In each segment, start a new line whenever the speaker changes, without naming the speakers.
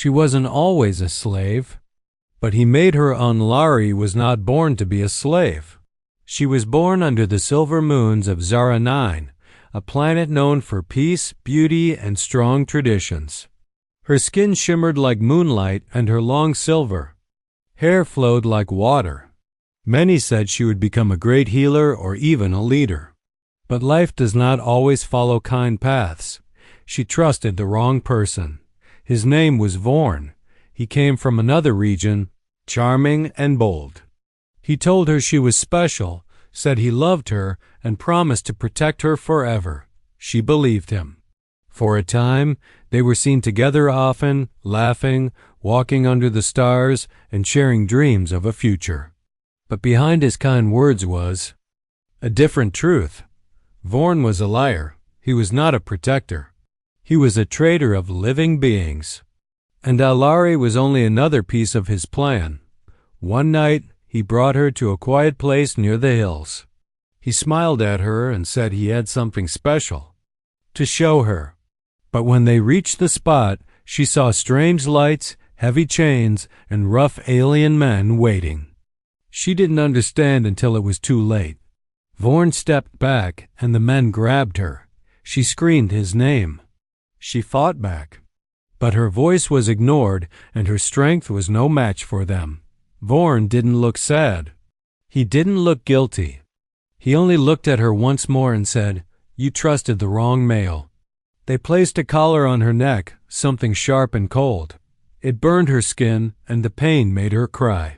She wasn't always a slave, but he made her Unlari was not born to be a slave. She was born under the silver moons of Zara 9, a planet known for peace, beauty, and strong traditions. Her skin shimmered like moonlight, and her long silver hair flowed like water. Many said she would become a great healer or even a leader. But life does not always follow kind paths. She trusted the wrong person. His name was Vorn. He came from another region, charming and bold. He told her she was special, said he loved her, and promised to protect her forever. She believed him. For a time, they were seen together often, laughing, walking under the stars, and sharing dreams of a future. But behind his kind words was a different truth. Vorn was a liar. He was not a protector. He was a traitor of living beings. And Alari was only another piece of his plan. One night, he brought her to a quiet place near the hills. He smiled at her and said he had something special to show her. But when they reached the spot, she saw strange lights, heavy chains, and rough alien men waiting. She didn't understand until it was too late. Vorn stepped back, and the men grabbed her. She screamed his name. She fought back. But her voice was ignored, and her strength was no match for them. Vorn didn't look sad. He didn't look guilty. He only looked at her once more and said, "You trusted the wrong male." They placed a collar on her neck, something sharp and cold. It burned her skin, and the pain made her cry.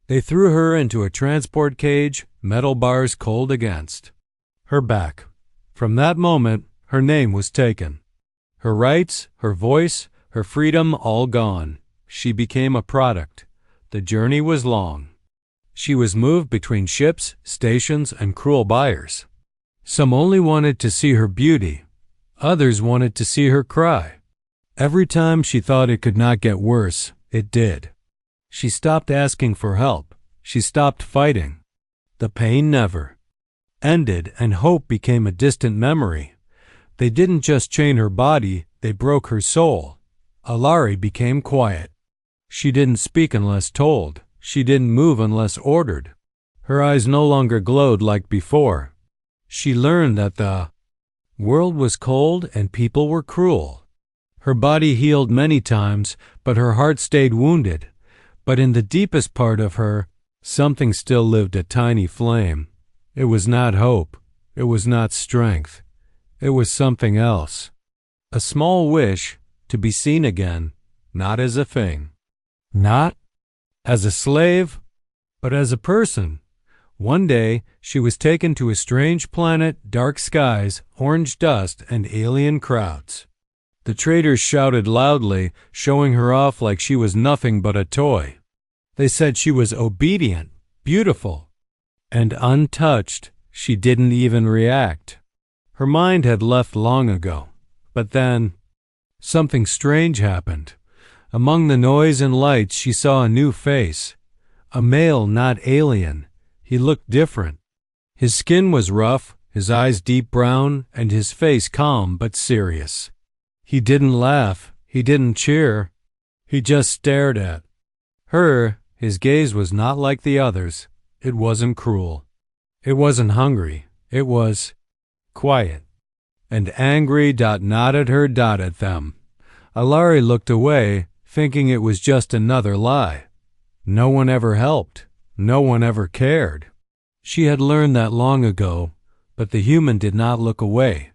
They threw her into a transport cage, metal bars cold against her back. From that moment, her name was taken. Her rights, her voice, her freedom all gone. She became a product. The journey was long. She was moved between ships, stations, and cruel buyers. Some only wanted to see her beauty. Others wanted to see her cry. Every time she thought it could not get worse, it did. She stopped asking for help. She stopped fighting. The pain never ended, and hope became a distant memory. They didn't just chain her body, they broke her soul. Alari became quiet. She didn't speak unless told. She didn't move unless ordered. Her eyes no longer glowed like before. She learned that the world was cold and people were cruel. Her body healed many times, but her heart stayed wounded. But in the deepest part of her, something still lived, a tiny flame. It was not hope. It was not strength. It was something else. A small wish to be seen again, not as a thing. Not as a slave, but as a person. One day, she was taken to a strange planet, dark skies, orange dust, and alien crowds. The traders shouted loudly, showing her off like she was nothing but a toy. They said she was obedient, beautiful, and untouched. She didn't even react. Her mind had left long ago. But then, something strange happened. Among the noise and lights, she saw a new face. A male, not alien. He looked different. His skin was rough, his eyes deep brown, and his face calm but serious. He didn't laugh. He didn't cheer. He just stared at her. His gaze was not like the others. It wasn't cruel. It wasn't hungry. It was quiet. And angry. Nodded her. At them. Alari looked away, thinking it was just another lie. No one ever helped. No one ever cared. She had learned that long ago, but the human did not look away.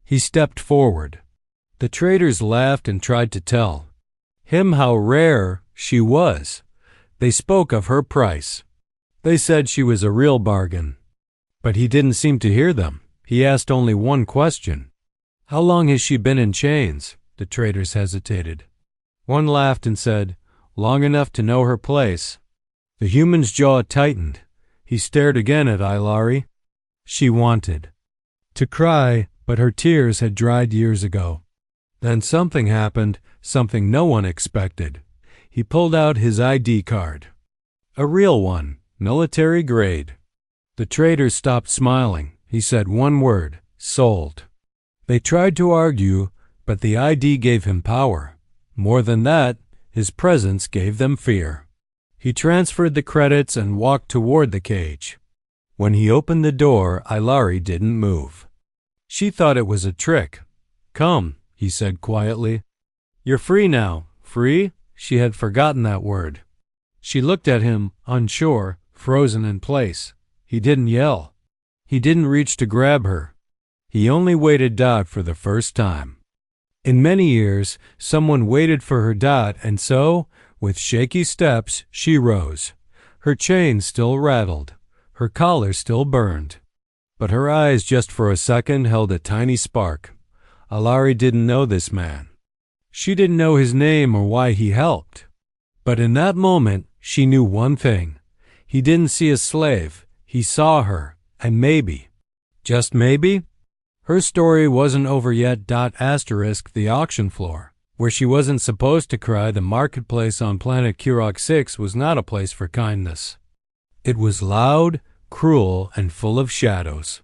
He stepped forward. The traders laughed and tried to tell him how rare she was. They spoke of her price. They said she was a real bargain. But he didn't seem to hear them. He asked only one question. "How long has she been in chains?" The traders hesitated. One laughed and said, "Long enough to know her place." The human's jaw tightened. He stared again at Ilari. She wanted to cry, but her tears had dried years ago. Then something happened, something no one expected. He pulled out his ID card. A real one, military grade. The traders stopped smiling. He said one word, "Sold." They tried to argue, but the ID gave him power. More than that, His presence gave them fear. He transferred the credits and walked toward the cage. When he opened the door, Ilari didn't move. She thought it was a trick. "Come," he said quietly. "You're free now." Free? She had forgotten that word. She looked at him, unsure, frozen in place. He didn't yell. He didn't reach to grab her. He only waited Dot for the first time. In many years, someone waited for her Dot, and so, with shaky steps, she rose. Her chain still rattled. Her collar still burned. But her eyes just for a second held a tiny spark. Ilari didn't know this man. She didn't know his name or why he helped. But in that moment, she knew one thing. He didn't see a slave. He saw her. And maybe, just maybe, her story wasn't over yet. Asterisk the auction floor. Where she wasn't supposed to cry, the marketplace on planet Kurok 6 was not a place for kindness. It was loud, cruel, and full of shadows.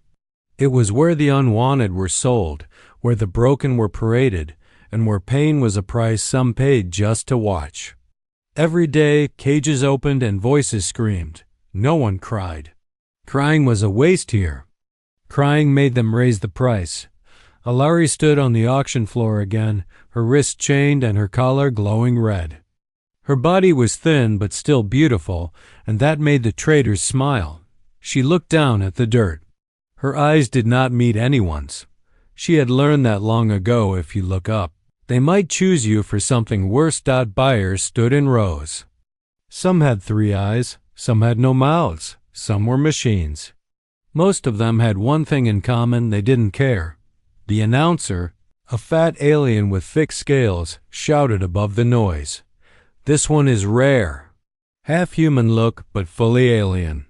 It was where the unwanted were sold, where the broken were paraded, and where pain was a price some paid just to watch. Every day, cages opened and voices screamed. No one cried. Crying was a waste here. Crying made them raise the price. Ilari stood on the auction floor again, her wrists chained and her collar glowing red. Her body was thin but still beautiful, and that made the traders smile. She looked down at the dirt. Her eyes did not meet anyone's. She had learned that long ago. If you look up, they might choose you for something worse. Buyers stood in rows. Some had 3 eyes, some had no mouths, some were machines. Most of them had one thing in common: they didn't care. The announcer, a fat alien with thick scales, shouted above the noise. "This one is rare. Half-human look, but fully alien.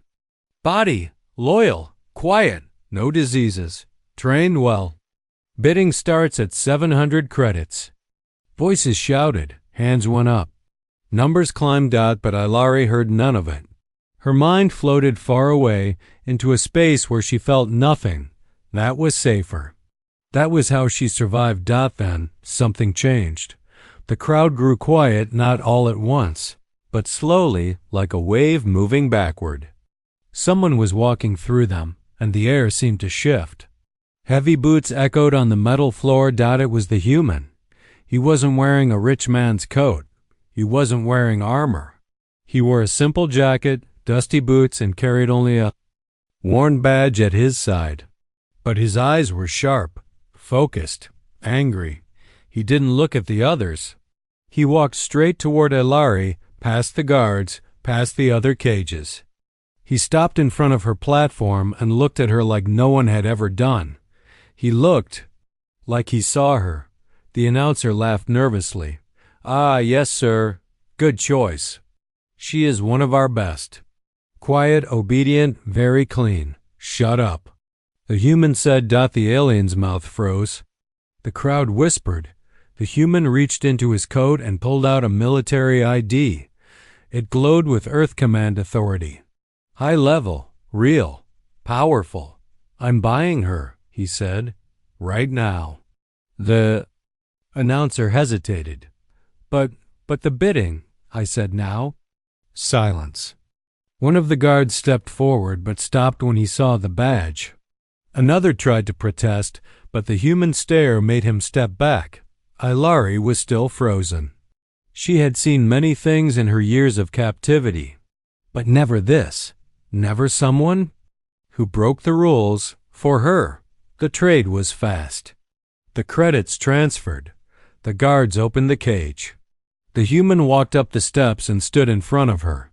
Body, loyal, quiet, no diseases, trained well. Bidding starts at 700 credits. Voices shouted, hands went up. Numbers climbed out, but Ilari heard none of it. Her mind floated far away into a space where she felt nothing. That was safer. That was how she survived. Then something changed. The crowd grew quiet, not all at once, but slowly, like a wave moving backward. Someone was walking through them, and the air seemed to shift. Heavy boots echoed on the metal floor. It was the human. He wasn't wearing a rich man's coat. He wasn't wearing armor. He wore a simple jacket, dusty boots, and carried only a worn badge at his side. But his eyes were sharp, focused, angry. He didn't look at the others. He walked straight toward Ilari, past the guards, past the other cages. He stopped in front of her platform and looked at her like no one had ever done. He looked like he saw her. The announcer laughed nervously. "Ah, yes, sir. Good choice. She is one of our best. Quiet, obedient, very clean. Shut up." The human said. The alien's mouth froze. The crowd whispered. The human reached into his coat and pulled out a military ID. It glowed with Earth Command authority. "High level, real, powerful. I'm buying her," he said. "Right now." The announcer hesitated. But the bidding," I said. "Now." Silence. One of the guards stepped forward but stopped when he saw the badge. Another tried to protest, but the human stare made him step back. Ilari was still frozen. She had seen many things in her years of captivity, but never this. Never someone who broke the rules. For her, the trade was fast. The credits transferred. The guards opened the cage. The human walked up the steps and stood in front of her.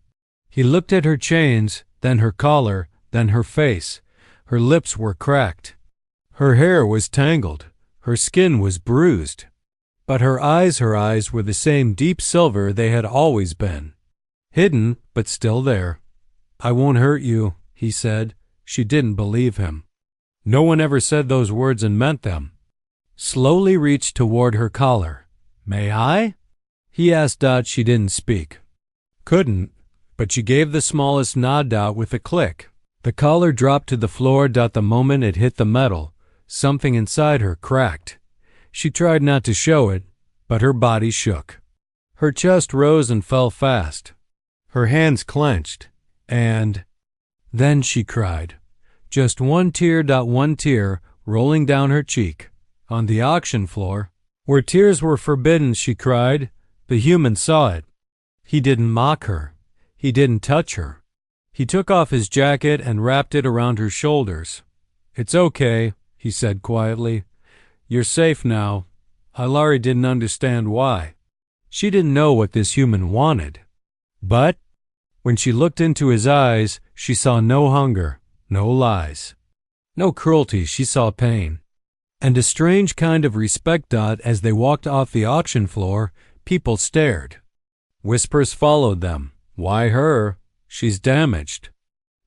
He looked at her chains, then her collar, then her face. Her lips were cracked. Her hair was tangled. Her skin was bruised. But her eyes were the same deep silver they had always been. Hidden, but still there. "I won't hurt you," he said. She didn't believe him. No one ever said those words and meant them. Slowly reached toward her collar. "May I?" he asked. She didn't speak. Couldn't, but she gave the smallest nod. With a click. The collar dropped to the floor. The moment it hit the metal, something inside her cracked. She tried not to show it, but her body shook. Her chest rose and fell fast. Her hands clenched, and then she cried. Just one tear rolling down her cheek. On the auction floor, where tears were forbidden, she cried. The human saw it. He didn't mock her. He didn't touch her. He took off his jacket and wrapped it around her shoulders. It's okay, he said quietly. You're safe now. Hilary didn't understand why. She didn't know what this human wanted. But when she looked into his eyes, she saw no hunger, no lies, no cruelty. She saw pain. And a strange kind of respect. As they walked off the auction floor, people stared. Whispers followed them. Why her? She's damaged.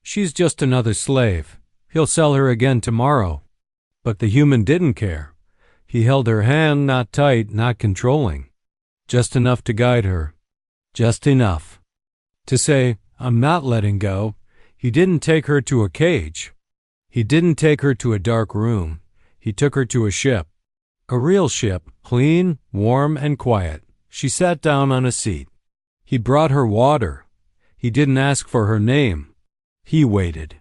She's just another slave. He'll sell her again tomorrow. But the human didn't care. He held her hand, not tight, not controlling. Just enough to guide her. Just enough to say, I'm not letting go. He didn't take her to a cage. He didn't take her to a dark room. He took her to a ship. A real ship, clean, warm, and quiet. She sat down on a seat. He brought her water. He didn't ask for her name. He waited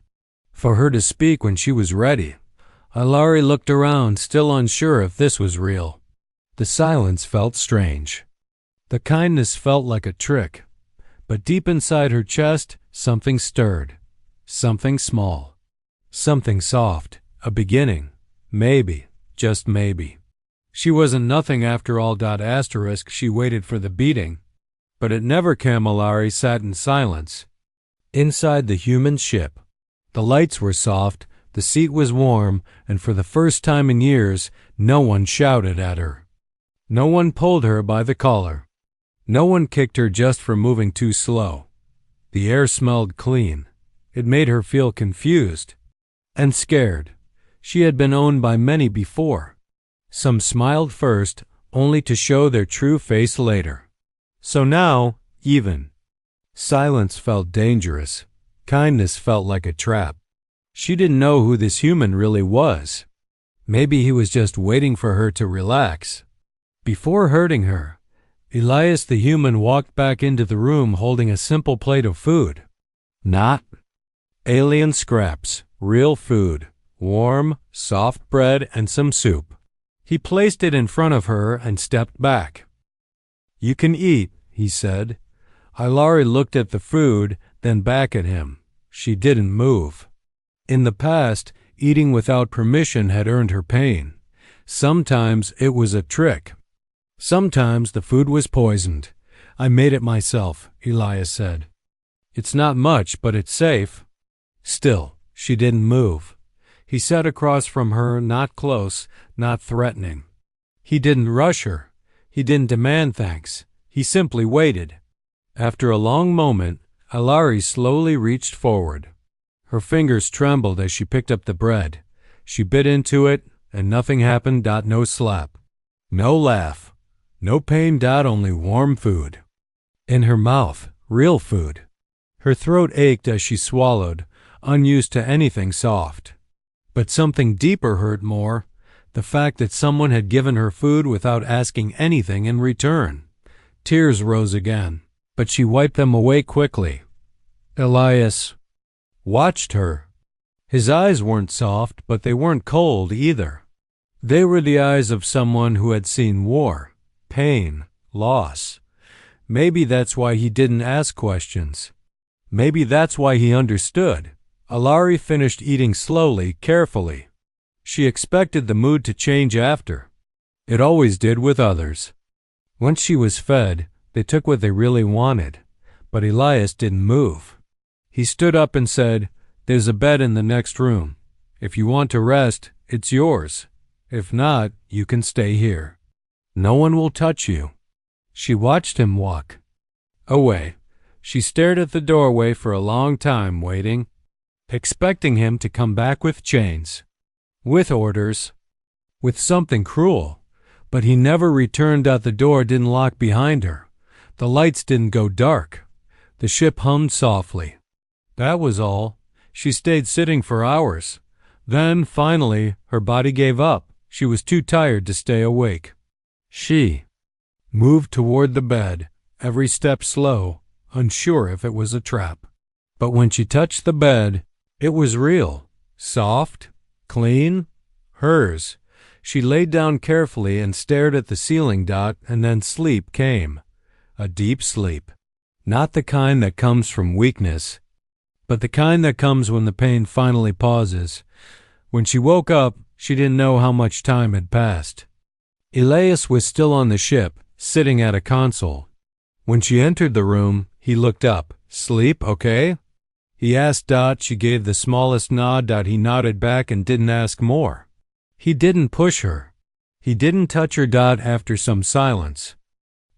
for her to speak when she was ready. Hilary looked around, still unsure if this was real. The silence felt strange. The kindness felt like a trick. But deep inside her chest, something stirred. Something small. Something soft. A beginning. Maybe. Just maybe. She wasn't nothing after all. She waited for the beating. But it never came. Hilary sat in silence. Inside the human ship. The lights were soft, the seat was warm, and for the first time in years, no one shouted at her. No one pulled her by the collar. No one kicked her just for moving too slow. The air smelled clean. It made her feel confused and scared. She had been owned by many before. Some smiled first, only to show their true face later. So now, even silence felt dangerous. Kindness felt like a trap. She didn't know who this human really was. Maybe he was just waiting for her to relax. Before hurting her, Elias the human walked back into the room holding a simple plate of food. Not alien scraps, real food, warm, soft bread and some soup. He placed it in front of her and stepped back. You can eat, he said. Hilary looked at the food, then back at him. She didn't move. In the past, eating without permission had earned her pain. Sometimes it was a trick. Sometimes the food was poisoned. I made it myself, Elias said. It's not much, but it's safe. Still, she didn't move. He sat across from her, not close, not threatening. He didn't rush her. He didn't demand thanks. He simply waited. After a long moment, Hilary slowly reached forward. Her fingers trembled as she picked up the bread. She bit into it, and nothing happened. No slap. No laugh. No pain. Only warm food. In her mouth, real food. Her throat ached as she swallowed, unused to anything soft. But something deeper hurt more, the fact that someone had given her food without asking anything in return. Tears rose again, but she wiped them away quickly. Elias watched her. His eyes weren't soft, but they weren't cold either. They were the eyes of someone who had seen war, pain, loss. Maybe that's why he didn't ask questions. Maybe that's why he understood. Hilary finished eating slowly, carefully. She expected the mood to change after. It always did with others. Once she was fed, they took what they really wanted. But Elias didn't move. He stood up and said, There's a bed in the next room. If you want to rest, it's yours. If not, you can stay here. No one will touch you. She watched him walk away. She stared at the doorway for a long time, waiting, expecting him to come back with chains, with orders, with something cruel. But he never returned. The door didn't lock behind her. The lights didn't go dark. The ship hummed softly. That was all. She stayed sitting for hours. Then, finally, her body gave up. She was too tired to stay awake. She moved toward the bed, every step slow, unsure if it was a trap. But when she touched the bed, it was real, soft, clean, hers. She laid down carefully and stared at the ceiling. And then sleep came, a deep sleep. Not the kind that comes from weakness, but the kind that comes when the pain finally pauses. When she woke up, she didn't know how much time had passed. Elias was still on the ship, sitting at a console. When she entered the room, he looked up. "Sleep, okay?" He asked. She gave the smallest nod. He nodded back and didn't ask more. He didn't push her. He didn't touch her. After some silence,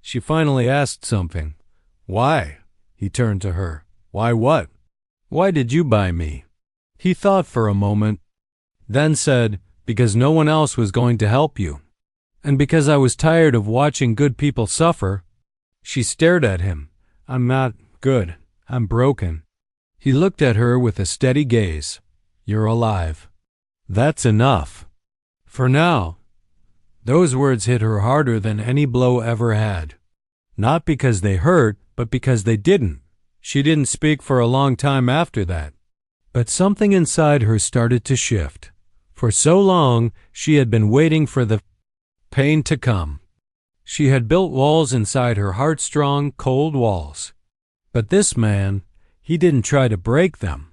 she finally asked something. "Why?" He turned to her. "Why what?" "Why did you buy me?" He thought for a moment, then said, "Because no one else was going to help you. And because I was tired of watching good people suffer." She stared at him. "I'm not good. I'm broken." He looked at her with a steady gaze. "You're alive. That's enough. For now." Those words hit her harder than any blow ever had. Not because they hurt, but because they didn't. She didn't speak for a long time after that. But something inside her started to shift. For so long, she had been waiting for the pain to come. She had built walls inside her heart, strong, cold walls. But this man, he didn't try to break them.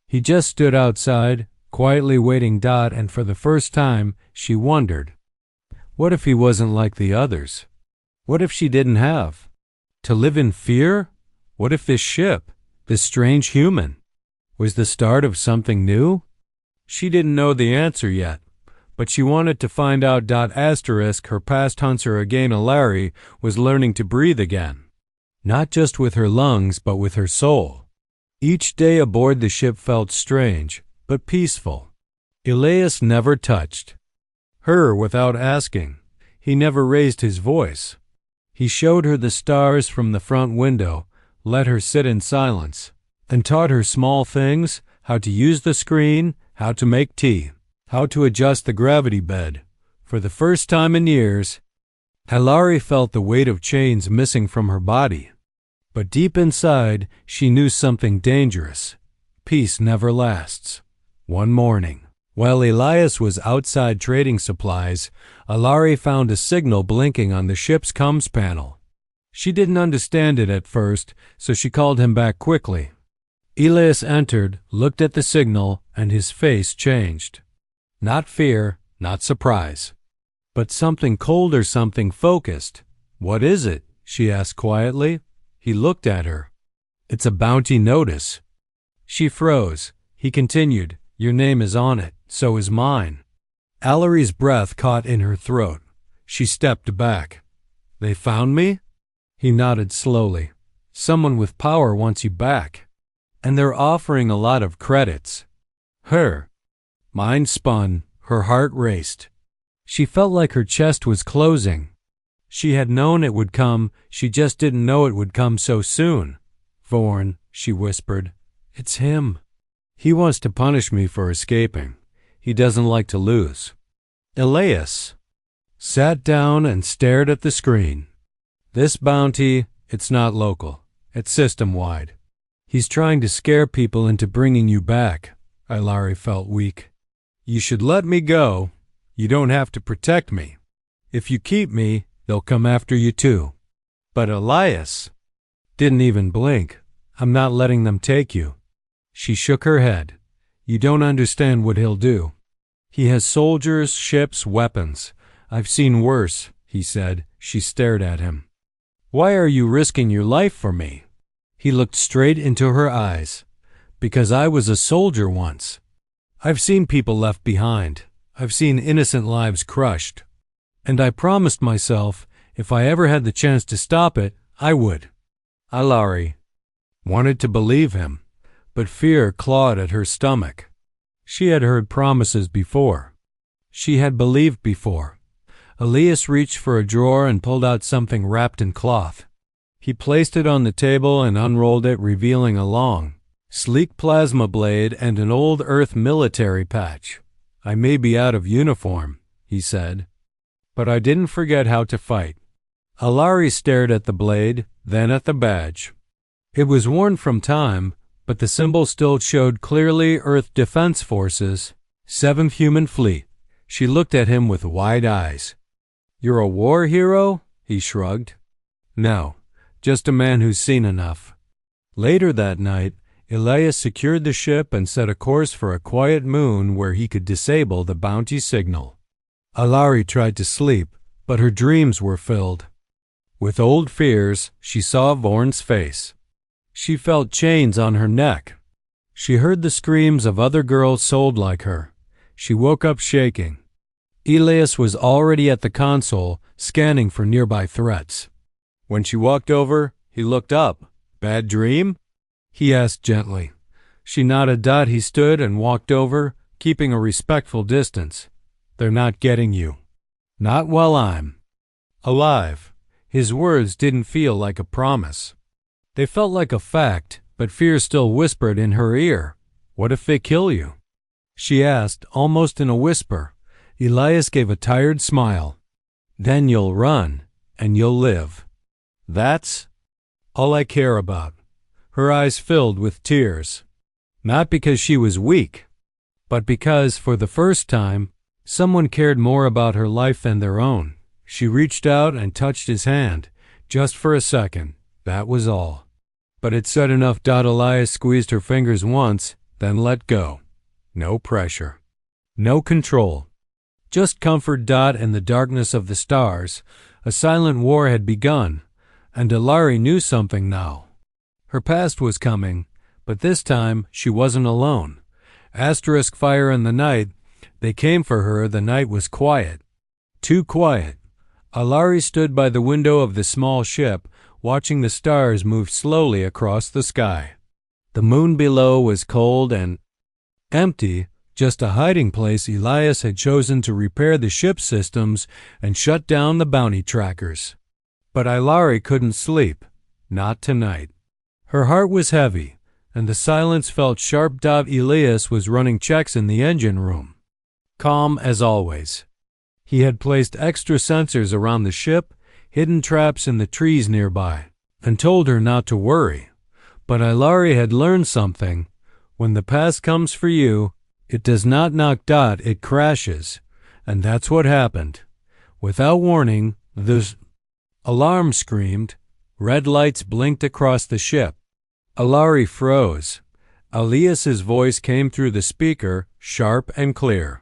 He just stood outside, quietly waiting. And for the first time, she wondered, what if he wasn't like the others? What if she didn't have to live in fear? What if this ship, this strange human, was the start of something new? She didn't know the answer yet, but she wanted to find out. Her past hunter again. Alari was learning to breathe again, not just with her lungs, but with her soul. Each day aboard the ship felt strange, but peaceful. Elias never touched her without asking. He never raised his voice. He showed her the stars from the front window, let her sit in silence, and taught her small things: how to use the screen, how to make tea, how to adjust the gravity bed. For the first time in years, Hilary felt the weight of chains missing from her body. But deep inside, she knew something dangerous. Peace never lasts. One morning, while Elias was outside trading supplies, Hilary found a signal blinking on the ship's comms panel. She didn't understand it at first, so she called him back quickly. Elias entered, looked at the signal, and his face changed. Not fear, not surprise, but something colder, something focused. "What is it?" she asked quietly. He looked at her. "It's a bounty notice." She froze. He continued, "Your name is on it, so is mine." Hilary's breath caught in her throat. She stepped back. "They found me?" He nodded slowly. "Someone with power wants you back. And they're offering a lot of credits." Her mind spun, her heart raced. She felt like her chest was closing. She had known it would come, she just didn't know it would come so soon. "Vorn," she whispered, "it's him. He wants to punish me for escaping. He doesn't like to lose." Elias sat down and stared at the screen. "This bounty, it's not local. It's system-wide. He's trying to scare people into bringing you back." Hilary felt weak. "You should let me go. You don't have to protect me. If you keep me, they'll come after you too." But Elias didn't even blink. "I'm not letting them take you." She shook her head. "You don't understand what he'll do. He has soldiers, ships, weapons. I've seen worse," he said. She stared at him. "Why are you risking your life for me?" He looked straight into her eyes. "Because I was a soldier once. I've seen people left behind. I've seen innocent lives crushed. And I promised myself, if I ever had the chance to stop it, I would." Hilary wanted to believe him, but fear clawed at her stomach. She had heard promises before. She had believed before. Elias reached for a drawer and pulled out something wrapped in cloth. He placed it on the table and unrolled it, revealing a long, sleek plasma blade and an old Earth military patch. "I may be out of uniform," he said, "but I didn't forget how to fight." Alari stared at the blade, then at the badge. It was worn from time, but the symbol still showed clearly Earth Defense Forces, 7th Human Fleet. She looked at him with wide eyes. "You're a war hero?" he shrugged. "No, just a man who's seen enough." Later that night, Elias secured the ship and set a course for a quiet moon where he could disable the bounty signal. Alari tried to sleep, but her dreams were filled. With old fears, she saw Vorn's face. She felt chains on her neck. She heard the screams of other girls sold like her. She woke up shaking. Elias was already at the console, scanning for nearby threats. When she walked over, he looked up. "Bad dream?" he asked gently. She nodded. He stood and walked over, keeping a respectful distance. "They're not getting you. Not while I'm alive." His words didn't feel like a promise. They felt like a fact, but fear still whispered in her ear. "What if they kill you?" she asked, almost in a whisper. Elias gave a tired smile. "Then you'll run, and you'll live. That's all I care about." Her eyes filled with tears. Not because she was weak, but because, for the first time, someone cared more about her life than their own. She reached out and touched his hand, just for a second. That was all. But it said enough. Elias squeezed her fingers once, then let go. No pressure. No control. Just comfort. In the darkness of the stars, a silent war had begun, and Alari knew something now. Her past was coming, but this time she wasn't alone. Asterisk fire in the night. They came for her. The night was quiet. Too quiet. Alari stood by the window of the small ship, watching the stars move slowly across the sky. The moon below was cold and empty, just a hiding place Elias had chosen to repair the ship's systems and shut down the bounty trackers. But Alari couldn't sleep. Not tonight. Her heart was heavy, and the silence felt sharp. Elias was running checks in the engine room. Calm as always. He had placed extra sensors around the ship, hidden traps in the trees nearby, and told her not to worry. But Alari had learned something. When the past comes for you, it does not knock. It crashes. And that's what happened. Without warning, the alarm screamed. Red lights blinked across the ship. Alari froze. Elias's voice came through the speaker, sharp and clear.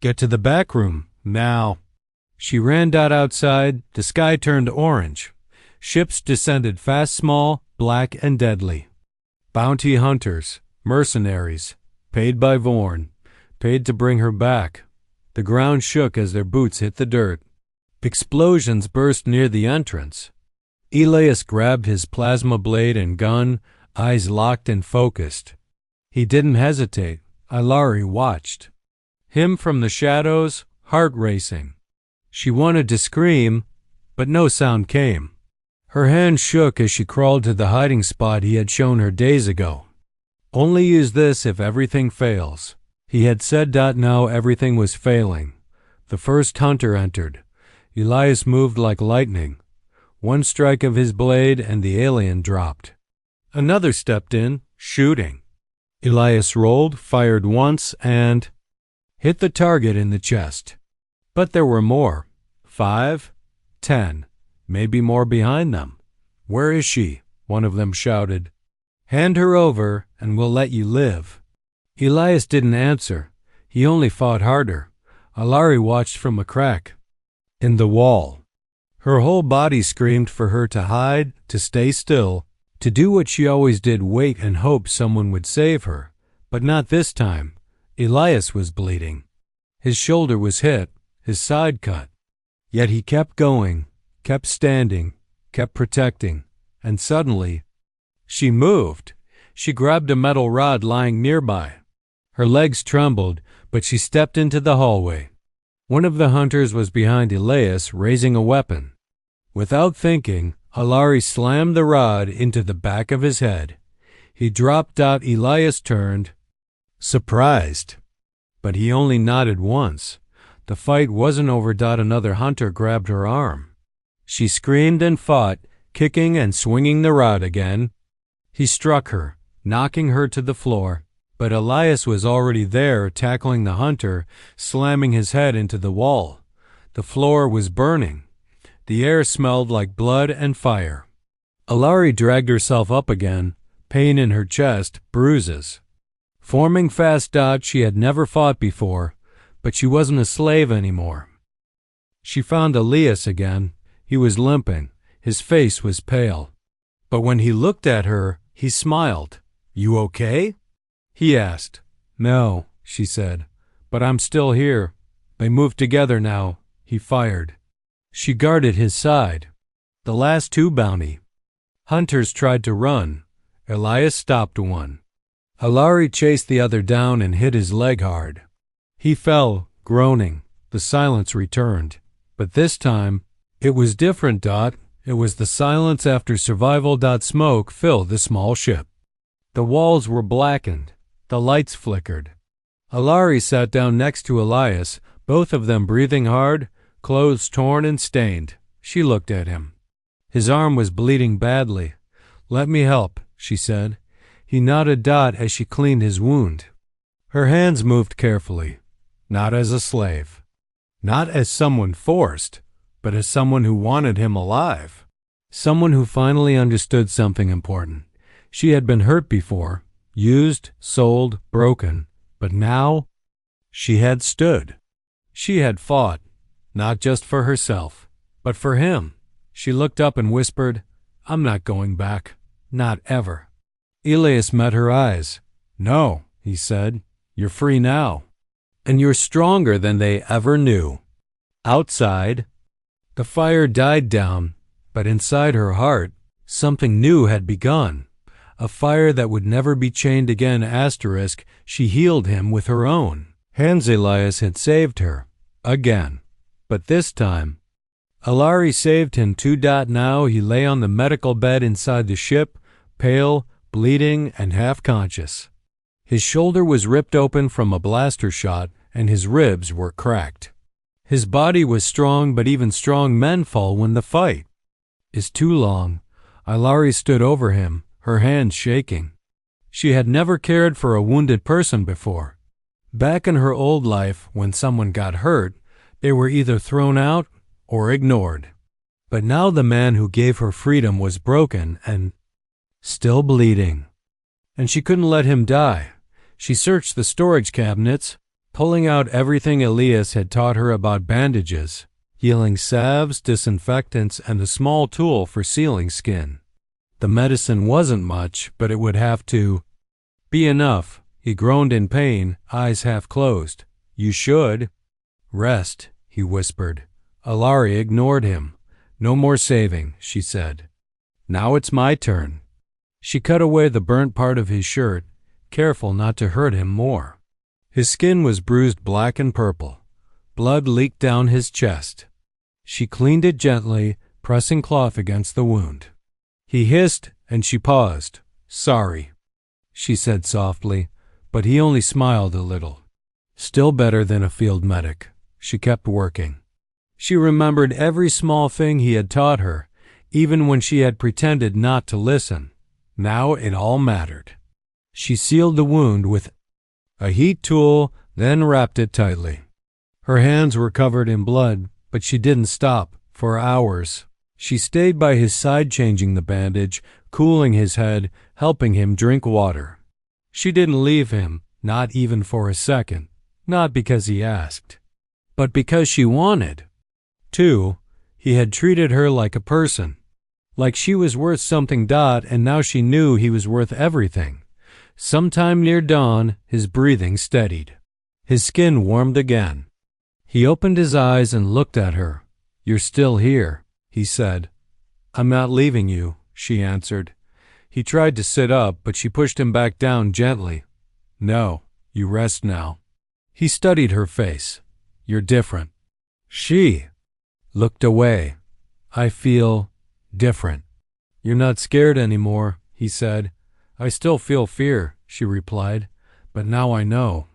"Get to the back room, now." She ran. Outside, the sky turned orange. Ships descended fast, small, black, and deadly. Bounty hunters, mercenaries, paid by Vorn, paid to bring her back. The ground shook as their boots hit the dirt. Explosions burst near the entrance. Elias grabbed his plasma blade and gun, eyes locked and focused. He didn't hesitate. Alari watched him from the shadows, heart racing. She wanted to scream, but no sound came. Her hand shook as she crawled to the hiding spot he had shown her days ago. "Only use this if everything fails," he had said. Now everything was failing. The first hunter entered. Elias moved like lightning. One strike of his blade and the alien dropped. Another stepped in, shooting. Elias rolled, fired once, and hit the target in the chest. But there were more. 5, 10, maybe more behind them. "Where is she?" one of them shouted. "Hand her over, and we'll let you live." Elias didn't answer. He only fought harder. Alari watched from a crack in the wall. Her whole body screamed for her to hide, to stay still, to do what she always did, wait and hope someone would save her. But not this time. Elias was bleeding. His shoulder was hit, his side cut. Yet he kept going, kept standing, kept protecting. And suddenly, she moved. She grabbed a metal rod lying nearby. Her legs trembled, but she stepped into the hallway. One of the hunters was behind Elias, raising a weapon. Without thinking, Alari slammed the rod into the back of his head. He dropped. Elias turned, surprised. But he only nodded once. The fight wasn't over. Another hunter grabbed her arm. She screamed and fought, kicking and swinging the rod again. He struck her, knocking her to the floor, but Elias was already there, tackling the hunter, slamming his head into the wall. The floor was burning. The air smelled like blood and fire. Alari dragged herself up again, pain in her chest, bruises. Forming fast dots, she had never fought before, but she wasn't a slave anymore. She found Elias again. He was limping. His face was pale. But when he looked at her, he smiled. "You okay?" he asked. "No," she said, "but I'm still here. They moved together now." He fired. She guarded his side. The last two bounty hunters tried to run. Elias stopped one. Alari chased the other down and hit his leg hard. He fell, groaning. The silence returned. But this time, it was different. It was the silence after survival. Smoke filled the small ship. The walls were blackened. The lights flickered. Alari sat down next to Elias, both of them breathing hard, clothes torn and stained. She looked at him. His arm was bleeding badly. "Let me help," she said. He nodded. As she cleaned his wound. Her hands moved carefully. Not as a slave. Not as someone forced, but as someone who wanted him alive. Someone who finally understood something important. She had been hurt before, used, sold, broken, but now she had stood. She had fought, not just for herself, but for him. She looked up and whispered, "I'm not going back. Not ever." Elias met her eyes. "No," he said, "you're free now. And you're stronger than they ever knew." Outside, the fire died down, but inside her heart, something new had begun. A fire that would never be chained again. She healed him with her own hands. Elias had saved her. Again. But this time, Alari saved him too. Now he lay on the medical bed inside the ship, pale, bleeding, and half-conscious. His shoulder was ripped open from a blaster shot, and his ribs were cracked. His body was strong, but even strong men fall when the fight is too long. Alari stood over him, her hands shaking. She had never cared for a wounded person before. Back in her old life, when someone got hurt, they were either thrown out or ignored. But now the man who gave her freedom was broken and still bleeding. And she couldn't let him die. She searched the storage cabinets, pulling out everything Elias had taught her about bandages, healing salves, disinfectants, and a small tool for sealing skin. The medicine wasn't much, but it would have to be enough. He groaned in pain, eyes half closed. "You should rest," he whispered. Alari ignored him. "No more saving," she said. "Now it's my turn." She cut away the burnt part of his shirt, careful not to hurt him more. His skin was bruised black and purple. Blood leaked down his chest. She cleaned it gently, pressing cloth against the wound. He hissed, and she paused. "Sorry," she said softly, but he only smiled a little. Still better than a field medic. She kept working. She remembered every small thing he had taught her, even when she had pretended not to listen. Now it all mattered. She sealed the wound with a heat tool, then wrapped it tightly. Her hands were covered in blood, but she didn't stop. For hours, she stayed by his side, changing the bandage, cooling his head, helping him drink water. She didn't leave him, not even for a second, not because he asked, but because she wanted to. He had treated her like a person, like she was worth something. And now she knew he was worth everything. Sometime near dawn, his breathing steadied. His skin warmed again. He opened his eyes and looked at her. "You're still here," he said. "I'm not leaving you," she answered. He tried to sit up, but she pushed him back down gently. "No, you rest now." He studied her face. "You're different." She looked away. "I feel different." "You're not scared anymore," he said. "I still feel fear," she replied, "but now I know.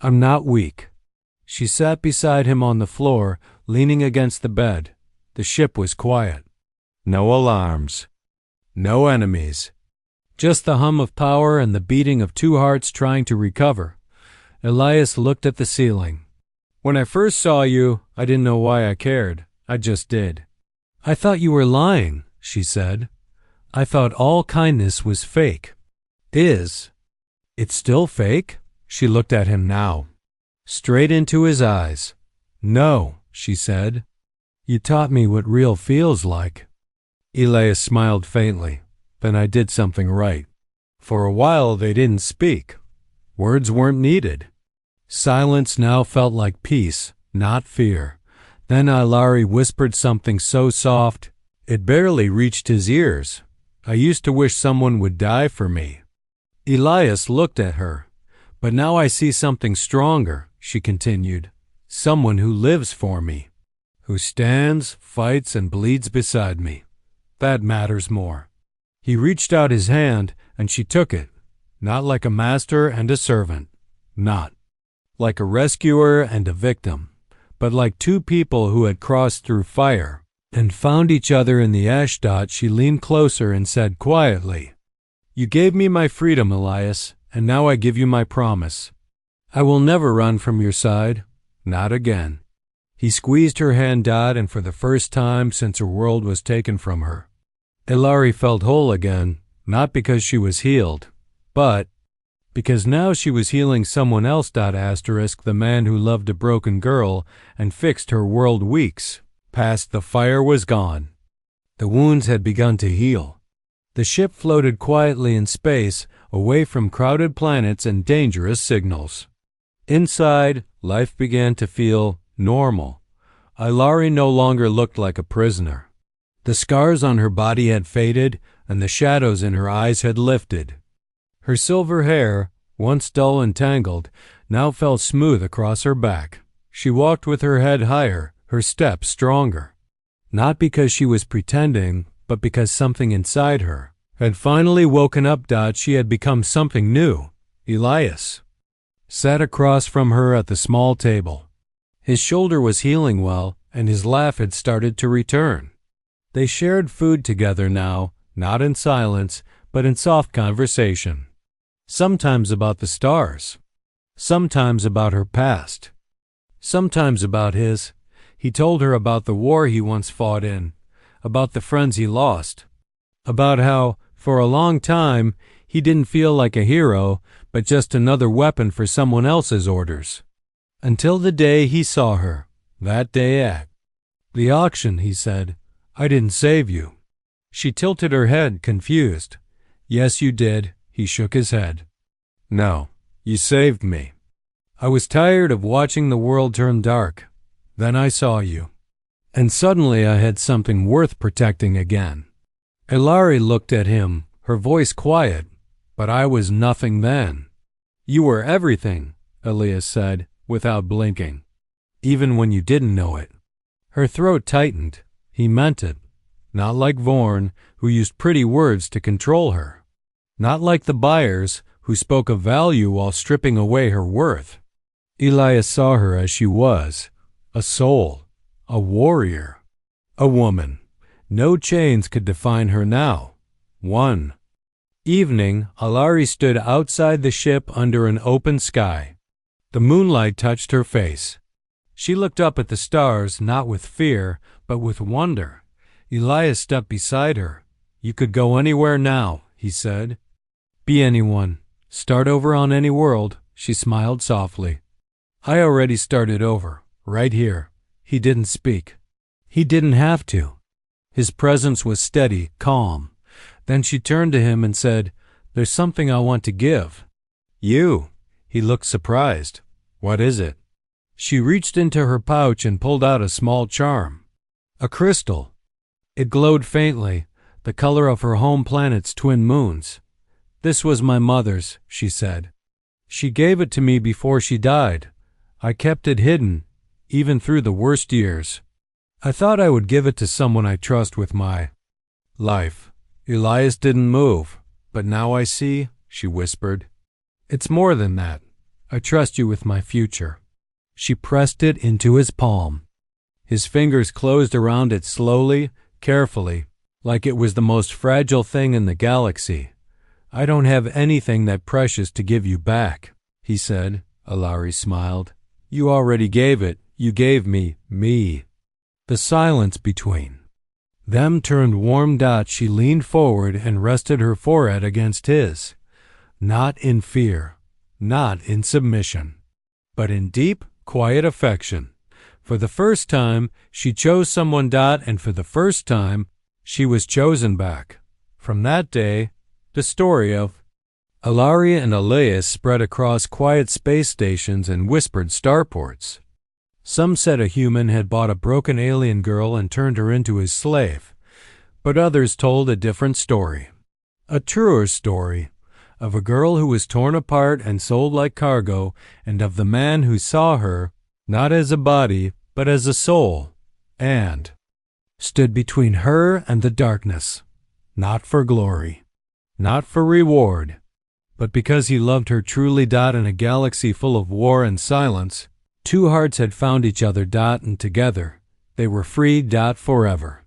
I'm not weak." She sat beside him on the floor, leaning against the bed. The ship was quiet. No alarms. No enemies. Just the hum of power and the beating of two hearts trying to recover. Elias looked at the ceiling. When I first saw you, I didn't know why I cared. I just did. I thought you were lying, she said. I thought all kindness was fake. Is. It's still fake? She looked at him now. Straight into his eyes. No, she said. You taught me what real feels like. Elias smiled faintly. Then I did something right. For a while they didn't speak. Words weren't needed. Silence now felt like peace, not fear. Then Ilari whispered something so soft, it barely reached his ears. I used to wish someone would die for me. Elias looked at her. But now I see something stronger, she continued. Someone who lives for me. Who stands, fights, and bleeds beside me. That matters more. He reached out his hand, and she took it. Not like a master and a servant. Not like a rescuer and a victim, but like two people who had crossed through fire and found each other in the ash dot. She leaned closer and said quietly, You gave me my freedom, Elias, and now I give you my promise. I will never run from your side. Not again. He squeezed her hand, Dot, and for the first time since her world was taken from her, Ilari felt whole again, not because she was healed, but because now she was healing someone else. The man who loved a broken girl and fixed her world weeks past the fire was gone. The wounds had begun to heal. The ship floated quietly in space, away from crowded planets and dangerous signals. Inside, life began to feel normal. Ilari no longer looked like a prisoner. The scars on her body had faded, and the shadows in her eyes had lifted. Her silver hair, once dull and tangled, now fell smooth across her back. She walked with her head higher, her step stronger. Not because she was pretending, but because something inside her had finally woken up. She had become something new. Elias sat across from her at the small table. His shoulder was healing well, and his laugh had started to return. They shared food together now, not in silence, but in soft conversation. Sometimes about the stars. Sometimes about her past. Sometimes about his. He told her about the war he once fought in, about the friends he lost, about how, for a long time, he didn't feel like a hero, but just another weapon for someone else's orders. Until the day he saw her, that day at the auction, he said, I didn't save you. She tilted her head, confused. Yes, you did. He shook his head. No, you saved me. I was tired of watching the world turn dark. Then I saw you. And suddenly I had something worth protecting again. Ilari looked at him, her voice quiet, but I was nothing then. You were everything, Elias said, without blinking. Even when you didn't know it. Her throat tightened. He meant it. Not like Vorn, who used pretty words to control her. Not like the buyers, who spoke of value while stripping away her worth. Elias saw her as she was, a soul, a warrior, a woman. No chains could define her now. One evening, Ilari stood outside the ship under an open sky. The moonlight touched her face. She looked up at the stars, not with fear, but with wonder. Elias stepped beside her. You could go anywhere now, he said. Be anyone. Start over on any world, she smiled softly. I already started over, right here. He didn't speak. He didn't have to. His presence was steady, calm. Then she turned to him and said, There's something I want to give. You. He looked surprised. What is it? She reached into her pouch and pulled out a small charm. A crystal. It glowed faintly, the color of her home planet's twin moons. This was my mother's, she said. She gave it to me before she died. I kept it hidden, even through the worst years. I thought I would give it to someone I trust with my life. Elias didn't move, but now I see, she whispered. It's more than that. I trust you with my future. She pressed it into his palm. His fingers closed around it slowly, carefully, like it was the most fragile thing in the galaxy. I don't have anything that precious to give you back, he said. Alari smiled. You already gave it. You gave me. The silence between them turned warm. She leaned forward and rested her forehead against his. Not in fear, not in submission, but in deep, quiet affection. For the first time, she chose someone. And for the first time, she was chosen back. From that day, the story of Alari and Elias spread across quiet space stations and whispered starports. Some said a human had bought a broken alien girl and turned her into his slave, but others told a different story, a truer story, of a girl who was torn apart and sold like cargo, and of the man who saw her, not as a body, but as a soul, and stood between her and the darkness, not for glory, not for reward, but because he loved her truly. In a galaxy full of war and silence, two hearts had found each other. And together, they were free. Forever.